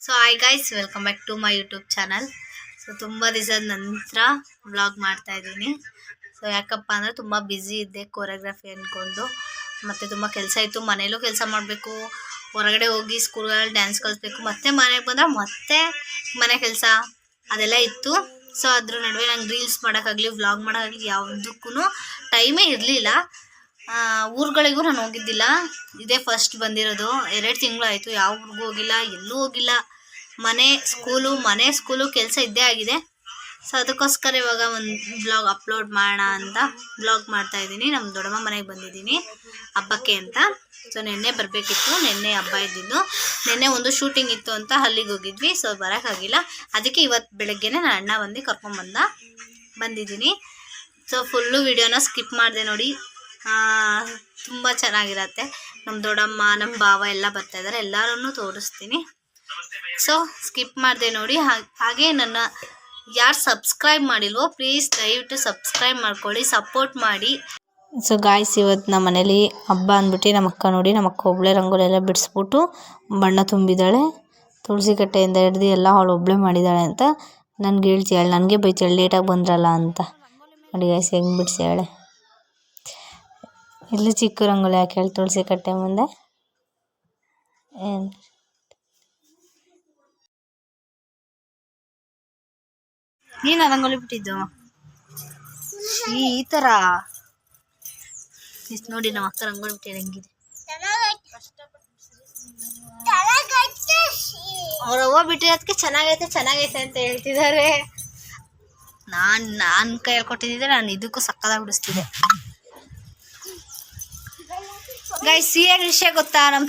So hi guys, welcome back to my YouTube channel. So ತುಂಬ ದಿವಸದ ನಂತರ vlog ಮಾಡ್ತಾ ಇದ್ದೀನಿ. ಸೊ ಯಾಕಪ್ಪ ಅಂದರೆ ತುಂಬ ಬ್ಯುಸಿ ಇದ್ದೆ ಕೊರಿಯೋಗ್ರಫಿ ಅಂದ್ಕೊಂಡು. ಮತ್ತು ತುಂಬ ಕೆಲಸ ಇತ್ತು, ಮನೇಲೂ ಕೆಲಸ ಮಾಡಬೇಕು, ಹೊರಗಡೆ ಹೋಗಿ ಸ್ಕೂಲ್ಗಳಲ್ಲಿ ಡ್ಯಾನ್ಸ್ ಕಲಿಸ್ಬೇಕು, ಮತ್ತೆ ಮನೆಗೆ ಬಂದರೆ ಮತ್ತೆ ಮನೆ ಕೆಲಸ ಅದೆಲ್ಲ ಇತ್ತು. ಸೊ ಅದ್ರ ನಡುವೆ ನಂಗೆ ರೀಲ್ಸ್ ಮಾಡೋಕ್ಕಾಗಲಿ ವ್ಲಾಗ್ ಮಾಡೋಕ್ಕಾಗಲಿ ಯಾವುದಕ್ಕೂ ಟೈಮೇ ಇರಲಿಲ್ಲ. ಊರುಗಳಿಗೂ ನಾನು ಹೋಗಿದ್ದಿಲ್ಲ, ಇದೇ ಫಸ್ಟ್ ಬಂದಿರೋದು. 2 ತಿಂಗಳು ಆಯಿತು, ಯಾವ ಊರಿಗೂ ಹೋಗಿಲ್ಲ, ಎಲ್ಲೂ ಹೋಗಿಲ್ಲ. ಮನೆ ಸ್ಕೂಲು ಕೆಲಸ ಇದ್ದೇ ಆಗಿದೆ. ಸೊ ಅದಕ್ಕೋಸ್ಕರ ಇವಾಗ ಒಂದು ವ್ಲಾಗ್ ಅಪ್ಲೋಡ್ ಮಾಡೋಣ ಅಂತ ವ್ಲಾಗ್ ಮಾಡ್ತಾಯಿದ್ದೀನಿ. ನಮ್ಮ ದೊಡ್ಡಮ್ಮ ಮನೆಗೆ ಬಂದಿದ್ದೀನಿ ಹಬ್ಬಕ್ಕೆ ಅಂತ. ಸೊ ನೆನ್ನೆ ಬರಬೇಕಿತ್ತು, ನೆನ್ನೆ ಹಬ್ಬ ಇದ್ದಿದ್ದು. ನೆನ್ನೆ ಒಂದು ಶೂಟಿಂಗ್ ಇತ್ತು ಅಂತ ಅಲ್ಲಿಗೆ ಹೋಗಿದ್ವಿ. ಸೊ ಬರೋಕ್ಕಾಗಿಲ್ಲ, ಅದಕ್ಕೆ ಇವತ್ತು ಬೆಳಗ್ಗೆನೇ ನನ್ನ ಅಣ್ಣ ಬಂದಿದ್ದೀನಿ. ಸೊ ಫುಲ್ಲು ವಿಡಿಯೋನ ಸ್ಕಿಪ್ ಮಾಡಿದೆ ನೋಡಿ. ತುಂಬ ಚೆನ್ನಾಗಿರತ್ತೆ. ನಮ್ಮ ದೊಡ್ಡಮ್ಮ, ನಮ್ಮ ಭಾವ ಎಲ್ಲ ಬರ್ತಾಯಿದ್ದಾರೆ, ಎಲ್ಲರೂ ತೋರಿಸ್ತೀನಿ. ಸೊ ಸ್ಕಿಪ್ ಮಾಡಿದೆ ನೋಡಿ. ಹಾಗೆ ನನ್ನ ಯಾರು ಸಬ್ಸ್ಕ್ರೈಬ್ ಮಾಡಿಲ್ವೋ ಪ್ಲೀಸ್ ದಯವಿಟ್ಟು ಸಬ್ಸ್ಕ್ರೈಬ್ ಮಾಡ್ಕೊಳ್ಳಿ, ಸಪೋರ್ಟ್ ಮಾಡಿ. ಸೊ ಗಾಯ್ಸ್, ಇವತ್ತು ನಮ್ಮ ಮನೇಲಿ ಹಬ್ಬ ಅಂದ್ಬಿಟ್ಟು ನಮ್ಮ ಅಕ್ಕ ನೋಡಿ, ನಮ್ಮ ಅಕ್ಕ ಒಬ್ಬಳೇ ರಂಗೋಲಿ ಎಲ್ಲ ಬಿಡಿಸ್ಬಿಟ್ಟು ಬಣ್ಣ ತುಂಬಿದ್ದಾಳೆ. ತುಳಸಿ ಕಟ್ಟೆಯಿಂದ ಹಿಡ್ದು ಎಲ್ಲ ಅವಳು ಒಬ್ಬಳೇ ಮಾಡಿದ್ದಾಳೆ ಅಂತ ನನಗೆ ಹೇಳ್ತೀಯಾಳೆ. ನನಗೆ ಬೈತಾಳೆ ಲೇಟಾಗಿ ಬಂದ್ರಲ್ಲ ಅಂತ. ನೋಡಿ ಗಾಯ್ಸ್ ಹೆಂಗೆ ಬಿಡಿಸ್ಯಾಳೆ. ಇಲ್ಲಿ ಚಿಕ್ಕ ರಂಗೋಲಿ ಹಾಕಿ ಹೇಳಿ ತುಳಸಿ ಕಟ್ಟೆ ಮುಂದೆ. ನೀನು ರಂಗೋಲಿ ಬಿಟ್ಟಿದ್ದು ಈ ಥರ ನೋಡಿ. ನಮ್ಮ ಅಕ್ಕ ರಂಗೋಲಿ ಬಿಟ್ಟಿದ್ದು ಹೆಂಗಿದೆ. ಅವ್ರ ಅವ್ವ ಬಿಟ್ಟಿರೋದಕ್ಕೆ ಚೆನ್ನಾಗೈತೆ ಅಂತ ಹೇಳ್ತಿದ್ದಾರೆ. ನಾನು ಕೈಯಲ್ಲಿ ಕೊಟ್ಟಿದ್ದೆ, ನಾನು ಇದಕ್ಕೂ ಸಕ್ಕದಾಗಿ ಬಿಡಿಸ್ತಿದ್ದೆ. ಗೈಸ್, ಏನು ವಿಷಯ ಗೊತ್ತಾ, ನಮ್ಮ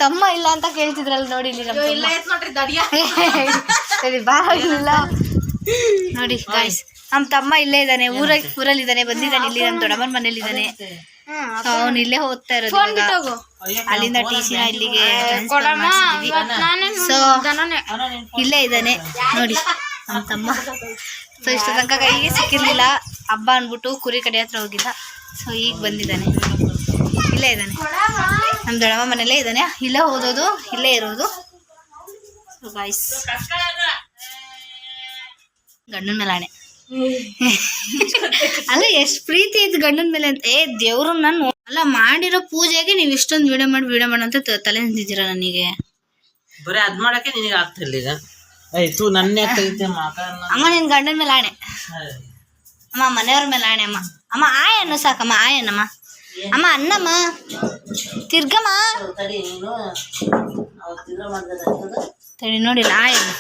ತಮ್ಮ ಇಲ್ಲ ಅಂತ ಕೇಳ್ತಿದ್ರಲ್ಲ ನೋಡಿ. ಇಲ್ಲಿ ನೋಡಿ ಗೈಸ್, ನಮ್ಮ ತಮ್ಮ ಇಲ್ಲೇ ಇದ್ದಾನೆ, ಊರಲ್ಲಿದ್ದಾನೆ, ಬಂದಿದ್ದಾನೆ ಇಲ್ಲಿ, ನಮ್ಮ ದೊಡ್ಡಮ್ಮನ ಮನೇಲಿದ್ದಾನೆ. ಅವನು ಇಲ್ಲೇ ಓದ್ತಾ ಇರೋದು. ಅಲ್ಲಿಂದ TCನ ಇಲ್ಲಿಗೆ ಟ್ರಾನ್ಸ್ಫರ್ ಮಾಡಿಸಿದ್ವಿ. ಸೊ ಇಲ್ಲೇ ಇದ್ದಾನೆ ನೋಡಿ ನಮ್ಮ ತಮ್ಮ. ಸೊ ಇಷ್ಟು ತನಕ ಕೈಗೆ ಸಿಕ್ಕಿರ್ಲಿಲ್ಲ, ಹಬ್ಬ ಅಂದ್ಬಿಟ್ಟು ಕುರಿ ಕಡೆ ಹತ್ರ ಹೋಗಿದ್ದ. ಸೊ ಈಗ ಬಂದಿದ್ದಾನೆ, ಇಲ್ಲೇ ಇದ್ದಾನೆ, ನಮ್ಮ ದೊಡ್ಡಮ್ಮ ಮನೇಲೇ ಇದ್ದಾನೆ. ಇಲ್ಲೇ ಓದೋದು, ಇಲ್ಲೇ ಇರೋದು. ಗಾಯ್ಸ್, ಗಂಡನ ಮೇಲೆ ಆಣೆ ಅಲ್ಲ, ಎಷ್ಟು ಪ್ರೀತಿ ಇತ್ತು ಗಂಡನ ಮೇಲೆ ಅಂತ. ದೇವ್ರು ನಾನು ಅಲ್ಲ ಮಾಡಿರೋ ಪೂಜೆಗೆ ನೀವು ಇಷ್ಟೊಂದು ವಿಡಿಯೋ ಮಾಡಿ ಅಂತ ತಲೆ ನಿಂತಿದ್ದೀರಾ ನನಗೆ. ಬರೀ ಅದ್ ಮಾಡಕ್ಕೆ ನಿನಗೆ ಆಗ್ತಿರ್ಲಿಲ್ಲ ಈಗ. ಆಯ್ತು ನನ್ನೇ ಅಮ್ಮ, ನಿನ್ ಗಂಡನ ಮೇಲೆ ಆಣೆ ಅಮ್ಮ, ಮನೆಯವ್ರ ಮೇಲೆ ಆಣೆ ಅಮ್ಮ. ಅಮ್ಮ ಆಯನ್ನು ಸಾಕಮ್ಮ, ಆಯನ್ನಮ್ಮ ಅಮ್ಮ, ಅನ್ನಮ್ಮ ತಿರ್ಗಮ್ಮ ತಡಿ ನೋಡಿಲ್ಲ. ಆಯನ್ನು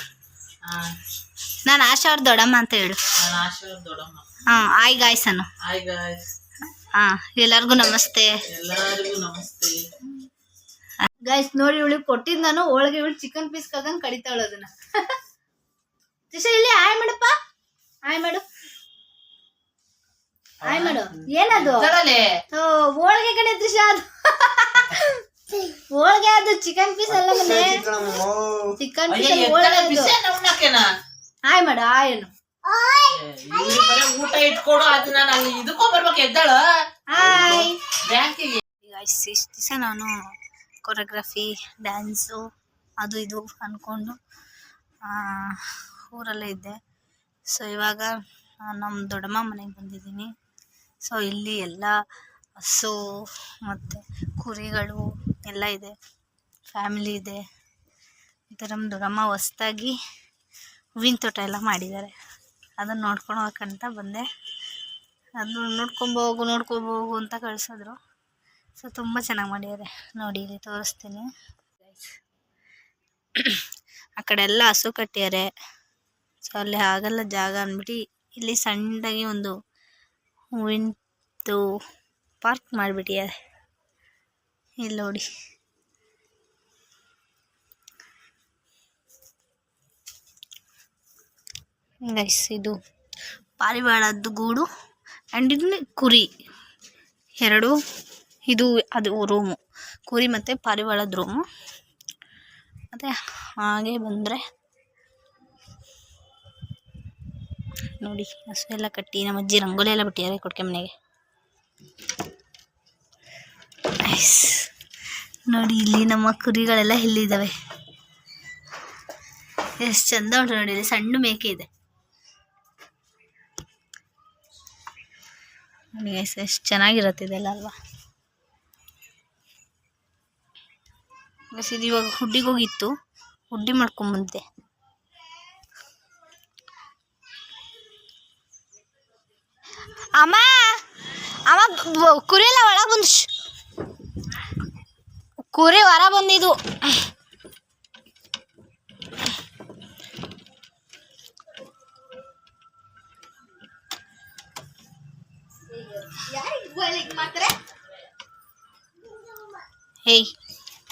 ನಾನು ಆಶಾ ಅವ್ರ ದೊಡ್ಡಮ್ಮ ಅಂತ ಹೇಳು. ಹಾಂ, ಆಯ್ ಗಾಯ್ಸ್ ಅನ್ನು. ಹಾಂ, ಎಲ್ಲರಿಗೂ ನಮಸ್ತೆ. ಗಾಯ್ಸ್ ನೋಡಿ, ಇವಳಿಗೆ ಕೊಟ್ಟಿದ್ದು ನಾನು ಒಳಗೆ, ಇವಳು ಚಿಕನ್ ಪೀಸ್ ಕದಂಗೆ ಕಡಿತಾಳು ಅದನ್ನ. ಇಲ್ಲಿ ಆಯ್ ಮಾಡಪ್ಪ, ಆಯ್ ಮಾಡು, ಆಯ್ ಮಾಡು. ಏನದು ಹೋಳಿಗೆ ಕಡೆ ತ್ರಿಷ, ಅದು ಹೋಳಿಗೆ, ಅದು ಚಿಕನ್ ಪೀಸ್ ಅಲ್ಲ ಮನೆ, ಚಿಕನ್ ಪೀಸ್ ಆಯ್ ಮಾಡು. ಆಯನು ಊಟ ಇಟ್ಕೊಡು, ಅದು ನಾನು ಅಲ್ಲಿ ಇದಕ್ಕೋ ಬರ್ಬೇಕು, ಎದ್ದಾಳು. ಇಷ್ಟು ದಿವಸ ನಾನು ಕೊರಿಯೋಗ್ರಫಿ, ಡ್ಯಾನ್ಸು ಅದು ಇದು ಅಂದ್ಕೊಂಡು ಊರಲ್ಲೇ ಇದ್ದೆ. ಸೊ ಇವಾಗ ನಮ್ಮ ದೊಡ್ಡಮ್ಮ ಮನೆಗೆ ಬಂದಿದ್ದೀನಿ. ಸೊ ಇಲ್ಲಿ ಎಲ್ಲ ಹಸು ಮತ್ತು ಕುರಿಗಳು ಎಲ್ಲ ಇದೆ, ಫ್ಯಾಮಿಲಿ ಇದೆ. ಮತ್ತು ನಮ್ಮ ದೊಡ್ಡಮ್ಮ ಹೊಸ್ದಾಗಿ ಹೂವಿನ ತೋಟ ಎಲ್ಲ ಮಾಡಿದ್ದಾರೆ, ಅದನ್ನು ನೋಡ್ಕೊಂಡು ಹೋಗಕ್ಕಂತ ಬಂದೆ. ಅದು ನೋಡ್ಕೊಬೋಗು ಅಂತ ಕಳಿಸಿದ್ರು. ಸೊ ತುಂಬ ಚೆನ್ನಾಗಿ ಮಾಡಿದ್ದಾರೆ ನೋಡಿ, ಇಲ್ಲಿ ತೋರಿಸ್ತೀನಿ. ಆ ಕಡೆ ಎಲ್ಲ ಹಸು ಕಟ್ಟಿದ್ದಾರೆ. ಸೊ ಅಲ್ಲಿ ಆಗಲ್ಲ ಜಾಗ ಅಂದ್ಬಿಟ್ಟು ಇಲ್ಲಿ ಸಣ್ಣದಾಗಿ ಒಂದು ಹೂವಿನದು ಪಾರ್ಕ್ ಮಾಡಿಬಿಟ್ಟಿದ್ದಾರೆ. ಇಲ್ಲಿ ನೋಡಿ, ಗೈಸ್ ಇದು ಪಾರಿವಾಳದ್ದು ಗೂಡು ಆ್ಯಂಡ್ ಇದು ಕುರಿ ಎರಡು. ಇದು ಅದು ರೂಮು, ಕುರಿ ಮತ್ತು ಪಾರಿವಾಳದ ರೂಮು. ಮತ್ತು ಹಾಗೆ ಬಂದರೆ ನೋಡಿ, ಹಸು ಎಲ್ಲ ಕಟ್ಟಿ ನಮ್ಮ ಅಜ್ಜಿ ರಂಗೋಲಿ ಎಲ್ಲ ಬಿಟ್ಟಿದ್ದಾರೆ ಕೊಡ್ಕೆ ಮನೆಗೆ. ನೋಡಿ ಇಲ್ಲಿ ನಮ್ಮ ಕುರಿಗಳೆಲ್ಲ ಇಲ್ಲಿದ್ದಾವೆ. ಎಷ್ಟು ಚಂದ ಉಂಟು ನೋಡಿ, ಇಲ್ಲಿ ಸಣ್ಣ ಮೇಕೆ ಇದೆ ನೋಡಿ ಗೈಸ್, ಎಷ್ಟು ಚೆನ್ನಾಗಿರುತ್ತೆ ಇದೆಲ್ಲ ಅಲ್ವಾ. ಇದು ಇವಾಗ ಹುಡ್ಡಿಗೆ ಹೋಗಿತ್ತು, ಹುಡ್ಡಿ ಮಾಡ್ಕೊಂಬಂದೆ. ಅಮ್ಮ ಅಮ್ಮ ಕುರಿ ಎಲ್ಲ ಒಳಗೆ ಬಂದು ಕುರಿ ಹೊರ ಬಂದಿದ್ದು. ಹೇಯ್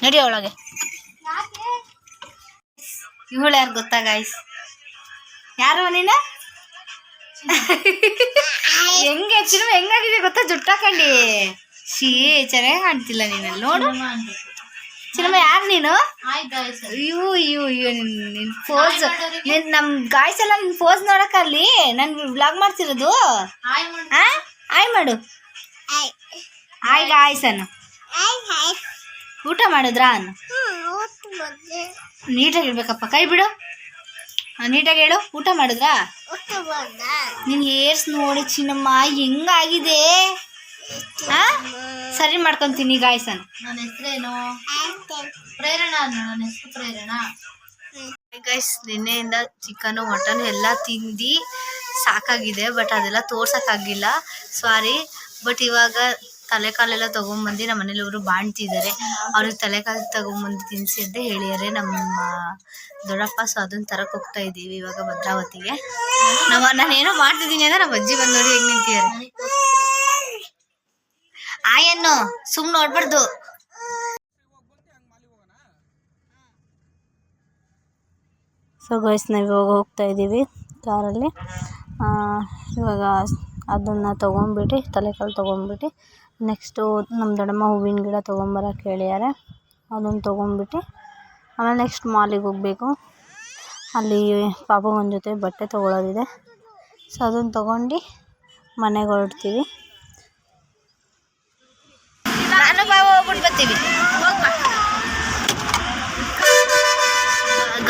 ನಡಿ ಒಳಗೆ. ಇವಳು ಯಾರು ಗೊತ್ತಾ ಗಾಯ್ಸ್? ಯಾರು ನೀನ? ಹೆಂಗೆ ಚಿನ್ಮ ಹೆಂಗಾಗಿದೆ ಗೊತ್ತಾ? ಜುಟ್ಟಾಕಂಡಿ ಶೀ ಚೆನ್ನಾಗಿ ಕಾಣ್ತಿಲ್ಲ ನೀನಲ್ಲಿ ನೋಡು. ಚಿನ್ಮ ಯಾರು ನೀನು? ಅಯ್ಯೋ ಅಯ್ಯೋ ಅಯ್ಯೋ ನಿನ್ ಪೋಸ್, ನಮ್ ಗಾಯ್ಸ್ ಎಲ್ಲ ನಿನ್ ಪೋಸ್ ನೋಡಕ್ಕಲ್ಲಿ ನಾನು ವ್ಲಾಗ್ ಮಾಡ್ತಿರೋದು. ಆಯ್ ಮಾಡು, ಆಯ್ ಗಾಯ್ಸ್ ಅನ್ನು. ಊಟ ಮಾಡಿದ್ರಾ ಅನ್ನು? ನೀಟಾಗಿ ಇಡ್ಬೇಕಪ್ಪ, ಕೈ ಬಿಡು, ನೀಟಾಗಿ ಹೇಳು. ಊಟ ಮಾಡಿದ್ರಾ? ನಿನ್ ಹೇರ್ಸ್ ನೋಡಿ ಚಿನ್ನಮ್ಮ ಹೆಂಗಾಗಿದೆ. ಸರಿ ಮಾಡ್ಕೊಂತೀನಿ ಗಾಯ್ಸ್ ಅನ್ನು. ನನ್ನ ಹೆಸರೇನು? ಪ್ರೇರಣಾ. ನನ್ನ ಹೆಸರು ಪ್ರೇರಣಾ. ಗೈಸ್, ನಿನ್ನೆಯಿಂದ ಚಿಕನು ಮಟನ್ ಎಲ್ಲ ತಿಂದು ಸಾಕಾಗಿದೆ, ಬಟ್ ಅದೆಲ್ಲ ತೋರ್ಸೋಕ್ಕಾಗಿಲ್ಲ, ಸಾರಿ. ಬಟ್ ಇವಾಗ ತಲೆಕಾಲೆಲ್ಲ ತೊಗೊಂಬಂದು ನಮ್ಮ ಮನೇಲಿ ಅವರು ಬಾಣ್ತಿದ್ದಾರೆ. ಅವ್ರಿಗೆ ತಲೆಕಾಲು ತೊಗೊಂಬಂದು ತಿನ್ನಿಸಿ ಅಂತ ಹೇಳಿದ್ದಾರೆ ನಮ್ಮ ದೊಡ್ಡಪ್ಪ. ಸೊ ಅದನ್ನ ತರಕ್ಕೆ ಹೋಗ್ತಾ ಇದ್ದೀವಿ ಇವಾಗ ಭದ್ರಾವತಿಗೆ. ನಾನೇನೋ ಮಾಡ್ತಿದ್ದೀನಿ ಅಂದ್ರೆ ನಮ್ಮ ಅಜ್ಜಿ ಬಂದು ನೋಡಿ ಹೆಂಗೆ ನಿಂತಿದ್ದಾರೆ. ಆಯನ್ನು ಸುಮ್ಮನೆ ನೋಡ್ಬಾರ್ದು. ಸೊ ಗೈಸ್, ನಾವು ಇವಾಗ ಹೋಗ್ತಾ ಇದ್ದೀವಿ ಕಾರಲ್ಲಿ. ಇವಾಗ ಅದನ್ನು ತೊಗೊಂಡ್ಬಿಟ್ಟು ತಲೆಕಾಲು ತೊಗೊಂಡ್ಬಿಟ್ಟು ನೆಕ್ಸ್ಟು ನಮ್ಮ ದೊಡ್ಡಮ್ಮ ಹೂವಿನ ಗಿಡ ತೊಗೊಂಬರಕ್ಕೆ ಹೇಳಿದ್ದಾರೆ. ಅದನ್ನು ತೊಗೊಂಡ್ಬಿಟ್ಟು ಆಮೇಲೆ ನೆಕ್ಸ್ಟ್ ಮಾಲಿಗೆ ಹೋಗಬೇಕು. ಅಲ್ಲಿ ಪಾಪಗೊಂದು ಜೊತೆ ಬಟ್ಟೆ ತೊಗೊಳೋದಿದೆ. ಸೊ ಅದನ್ನು ತೊಗೊಂಡು ಮನೆಗೆ ಹೊರಡ್ತೀವಿ. ನಾನು ಬಾವ ಹೋಗ್ಬಿಟ್ಟು ಬರ್ತೀವಿ.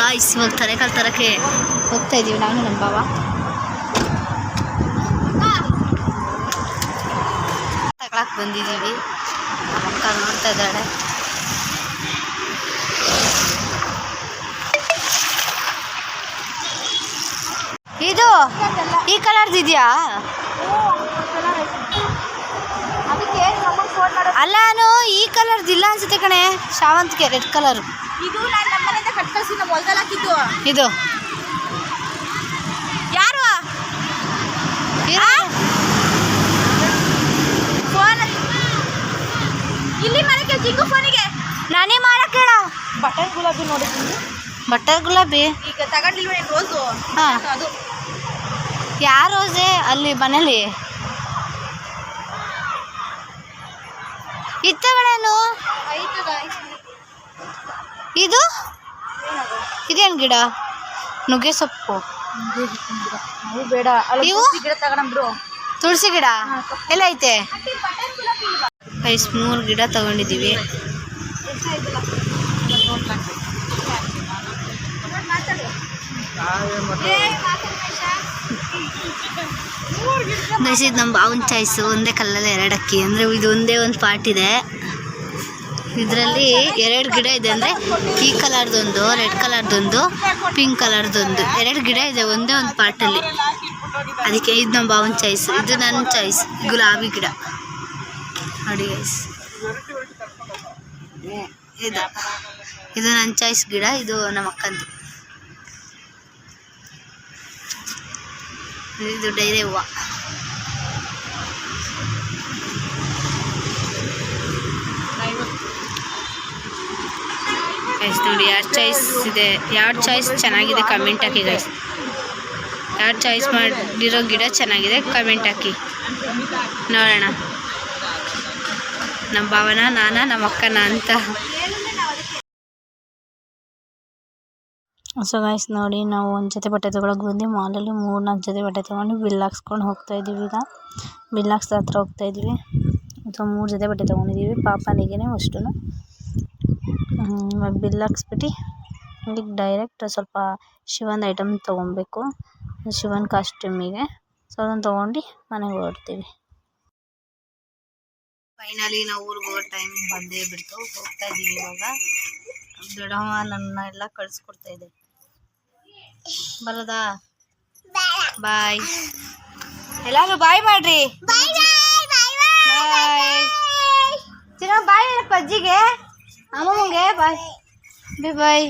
ಗಾಯ್ಸ್, ಇವಾಗ ತಲೆಕಾಲು ತರಕ್ಕೆ ಹೋಗ್ತಾ ಇದ್ದೀವಿ ನಾನು ನಮ್ಮ ಬಾವ. ತಗೊಳಕ್ಕೆ ಬಂದಿದ್ದೀವಿ. ನಮ್ಮ ಅಕ್ಕ ನೋಡ್ತಾ ಇದ್ದಾಳೆ. ಇದು ಈ ಕಲರ್ದಿದ್ಯಾ? ಅಲ್ಲ, ನಾನು ಈ ಕಲರ್ದಿಲ್ಲ ಅನ್ಸುತ್ತೆ ಕಣೆ. ಶಾವಂತಿಗೆ ರೆಡ್ ಕಲರ್. ಇದು ನಾನು ನಮ್ಮನೆಯಿಂದ ಕಟ್ ಕಳಿಸಿ ನಮ್ಮ ಹೊಲದಲ್ಲಿ ಹಾಕಿದ್ದು. ಇದು ಯಾರು? ಫೋನ್ ಇಲ್ಲಿ ಮಾಡಕ್ಕೆ ಜಿಂಗು ಫೋನಿಗೆ ನಾನೇ ಮಾಡಕ್ಕೆ ಹೇಳ. ಬಟರ್ ಗುಲಾಬಿ ನೋಡಿದ್ದೀನಿ. ಬಟರ್ ಗುಲಾಬಿ ಈಗ ತಗೊಂಡಿಲ್ವ ನೀನು? ರೋಸು. ಹಾಂ, ಅದು ಯಾವ ರೋಸೆ ಅಲ್ಲಿ ಮನೇಲಿ ಇತ್ತಗಳೇನು? ಇದು ಇದೇನು ಗಿಡ? ನುಗ್ಗೆ ಸೊಪ್ಪು ಬೇಡ. ಇವು ಗಿಡ ತಗೊಂಡ್ರು. ತುಳಸಿ ಗಿಡ ಎಲ್ಲ ಐತೆ. 3 ಗಿಡ ತಗೊಂಡಿದ್ದೀವಿ. ಇದು ನಮ್ಮ ಬಾವನ್ ಚಾಯ್ಸು. ಒಂದೇ ಕಲ್ಲಲ್ಲಿ 2 ಅಕ್ಕಿ ಅಂದರೆ ಇದು ಒಂದೇ ಒಂದು ಪಾರ್ಟ್ ಇದೆ. ಇದರಲ್ಲಿ 2 ಗಿಡ ಇದೆ. ಅಂದರೆ ಈ ಕಲರ್ದೊಂದು, ರೆಡ್ ಕಲರ್ದೊಂದು, ಪಿಂಕ್ ಕಲರ್ದೊಂದು 2 ಗಿಡ ಇದೆ ಒಂದೇ ಒಂದು ಪಾರ್ಟಲ್ಲಿ. ಅದಕ್ಕೆ ಇದು ನಮ್ಮ ಬಾವನ್ ಚಾಯ್ಸ್. ಇದು ನನ್ನ ಚಾಯ್ಸ್, ಗುಲಾಬಿ ಗಿಡ ನೋಡಿ ಗೈಸ್. ಇದು ನನ್ನ ಚಾಯ್ಸ್ ಗಿಡ. ಇದು ನಮ್ಮ ಅಕ್ಕಂದು. ಇದು ಡೈರೆ ಹೂವು. ಗೈಸ್ ನೋಡಿ, 2 ಚಾಯ್ಸ್ ಇದೆ. 2 ಚಾಯ್ಸ್ ಚೆನ್ನಾಗಿದೆ ಕಮೆಂಟ್ ಹಾಕಿ ಗೈಸ್. 2 ಚಾಯ್ಸ್ ಮಾಡಿರೋ ಗಿಡ ಚೆನ್ನಾಗಿದೆ ಕಮೆಂಟ್ ಹಾಕಿ ನೋಡೋಣ. ನಮ್ಮ ಭಾವನ, ನಾನ, ನಮ್ಮ ಅಕ್ಕನ ಅಂತ. ಸೊ ಗೈಸ್ ನೋಡಿ, ನಾವು ಒಂದು ಜೊತೆ ಬಟ್ಟೆ ತೊಗೊಳಕ್ಕೆ ಬಂದು ಮಾಲಲ್ಲಿ 3-4 ಜೊತೆ ಬಟ್ಟೆ ತೊಗೊಂಡು ಬಿಲ್ ಹಾಕ್ಸ್ಕೊಂಡು ಹೋಗ್ತಾ ಇದ್ದೀವಿ. ಈಗ ಬಿಲ್ ಹಾಕ್ಸ್ದ ಹತ್ರ ಹೋಗ್ತಾ ಇದ್ದೀವಿ. ಸೊ 3 ಜೊತೆ ಬಟ್ಟೆ ತೊಗೊಂಡಿದ್ದೀವಿ ಪಾಪನಿಗೆ ಅಷ್ಟು. ಬಿಲ್ ಹಾಕ್ಸ್ಬಿಟ್ಟು ಈಗ ಡೈರೆಕ್ಟ್ ಸ್ವಲ್ಪ ಶಿವನ ಐಟಮ್ ತೊಗೊಬೇಕು, ಶಿವನ ಕಾಸ್ಟ್ಯೂಮಿಗೆ. ಸೊ ಅದನ್ನು ತೊಗೊಂಡು ಮನೆಗೆ ಹೊರಡ್ತೀವಿ. ಫೈನಲಿ ನಾವು ಊರಿಗೆ ಹೋಗೋ ಟೈಮ್ ಬಂದೇ ಬಿಡ್ತು. ಹೋಗ್ತಾ ಇದ್ದೀವಿ ಇವಾಗ. ದೊಡ್ಡಮ್ಮ ನನ್ನ ಎಲ್ಲ ಕಳಿಸ್ಕೊಡ್ತಾ ಇದೆ. ಬರೋದಾ? ಬಾಯ್. ಎಲ್ಲಾರು ಬಾಯ್ ಮಾಡ್ರಿ. ಬಾಯ್. ಚಿನ್ನ ಬಾಯ್ ಹೇಳಪ್ಪ ಅಜ್ಜಿಗೆ, ಅಮ್ಮಂಗೆ ಬಾಯ್. ಬಾಯ್.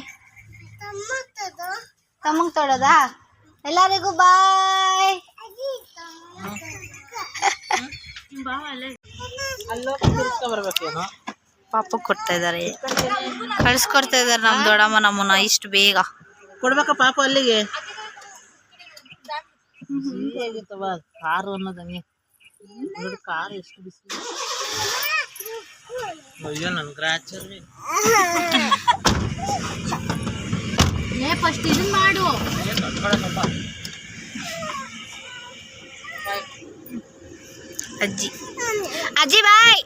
ತಮ್ಮಂಗೆ ತೊಡೋದಾ? ಎಲ್ಲರಿಗೂ ಬಾಯ್. ಬರ್ಬೇಕೇನೋ ಪಾಪ ಕೊಡ್ತಾ ಇದ್ದಾರೆ, ಕಳಿಸ್ಕೊಡ್ತಾ ಇದ್ದಾರೆ ನಮ್ಮ ದೊಡ್ಡಮ್ಮ ನಮ್ಮನ್ನ ಇಷ್ಟು ಬೇಗ. ಕೊಡ್ಬೇಕ ಪಾಪ ಅಲ್ಲಿಗೆ. ಕಾರು ಅನ್ನೋದಂಗೆ ಕಾರು ಎಷ್ಟು ಬಿಸಿ. ಅಯ್ಯೋ ನನ್ ಗ್ರಾಚರ್ ಫಸ್ಟ್ ಇದನ್ನ ಮಾಡು. ಅಜ್ಜಿ ಅಜ್ಜಿ ಬಾಯ್.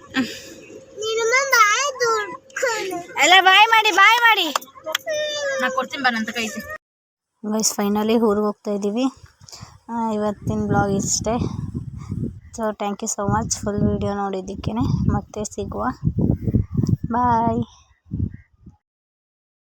ಎಲ್ಲ ಬಾಯ್ ಮಾಡಿ ನಾ ಕೊಡ್ತೀನಿ ಬನ್ನಂತ ಕೈತಿ. ಗೈಸ್ ಫೈನಲಿ ಊರಿಗೆ ಹೋಗ್ತಾ ಇದ್ದೀವಿ. ಇವತ್ತಿನ ಬ್ಲಾಗ್ ಇಷ್ಟೇ. So thank you so much full video ನೋಡಿದ್ದಕ್ಕೆ. ಮತ್ತೆ ಸಿಗುವ. ಬಾಯ್.